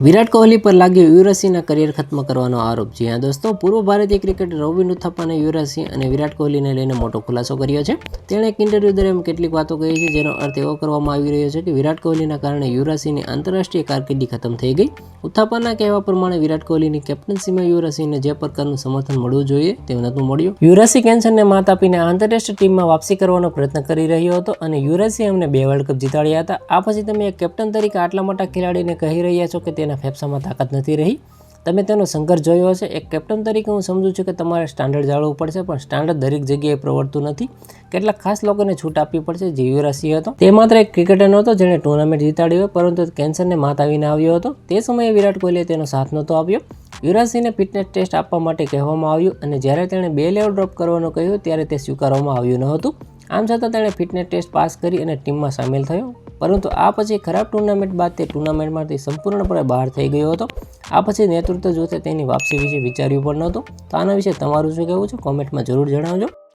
વિરાટ કોહલી પર લાગ્યો યુવરાજ સિંહના કરિયર ખત્મ કરવાનો આરોપ। જી હા દોસ્તો, પૂર્વ ભારતીય ક્રિકેટર રોબિન ઉથપ્પાને યુવરાજ સિંહ અને વિરાટ કોહલીને લઈને મોટો ખુલાસો કર્યો છે। તેણે એક ઇન્ટરવ્યૂ દરમિયાન કેટલીક વાતો કહી છે, જેનો અર્થ એવો કરવામાં આવી રહ્યો છે કે વિરાટ કોહલીના કારણે યુવરાજ સિંહની આંતરરાષ્ટ્રીય કારકિર્દી ખતમ થઈ ગઈ। ઉથપ્પાના કહેવા પ્રમાણે વિરાટ કોહલીની કેપ્ટનશીમાં યુવરાજ સિંહને જે પ્રકારનું સમર્થન મળવું જોઈએ તે નહોતું મળ્યું। યુવરાજ સિંહ કેન્સરને માત આપીને આંતરરાષ્ટ્રીય ટીમમાં વાપસી કરવાનો પ્રયત્ન કરી રહ્યો હતો અને યુવરાજ સિંહ અમને 2 વર્લ્ડ કપ જીતાડ્યા હતા। આ પછી તમે એક કેપ્ટન તરીકે આટલા મોટા ખેલાડીને કહી રહ્યા છો કે તેના ફેફસામાં તાકાત નથી રહી। તમે તેનો સંઘર્ષ જોયો હશે। એક કેપ્ટન તરીકે હું સમજુ છું કે તમારે સ્ટાન્ડર્ડ જાળવવું પડશે, પણ સ્ટાન્ડર્ડ દરેક જગ્યાએ પ્રવર્તતું નથી। કેટલાક ખાસ લોકોને છૂટ આપવી પડશે। જે યુવરાજ સિંહ હતો તે માત્ર એક ક્રિકેટર નહોતો જેણે ટુર્નામેન્ટ જીતાડી હોય, પરંતુ કેન્સરને માત આવીને આવ્યો હતો। તે સમયે વિરાટ કોહલીએ તેનો સાથ નહોતો આપ્યો। યુવરાજ સિંહને ફિટનેસ ટેસ્ટ આપવા માટે કહેવામાં આવ્યું અને જ્યારે તેણે 2 લેવલ ડ્રોપ કરવાનું કહ્યું ત્યારે તે સ્વીકારવામાં આવ્યું ન હતું। આમ છતાં તેણે ફિટનેસ ટેસ્ટ પાસ કરી અને ટીમમાં સામેલ થયો, પરંતુ આ પછી ખરાબ ટુર્નામેન્ટ બાદ તે ટુર્નામેન્ટમાંથી સંપૂર્ણપણે બહાર થઈ ગયો હતો। આ પછી નેતૃત્વ જૂથે તેની વાપસી વિશે વિચાર્યું પણ નહોતું। તો આના વિશે તમારું શું કહેવું છે? કોમેન્ટમાં જરૂર જણાવજો।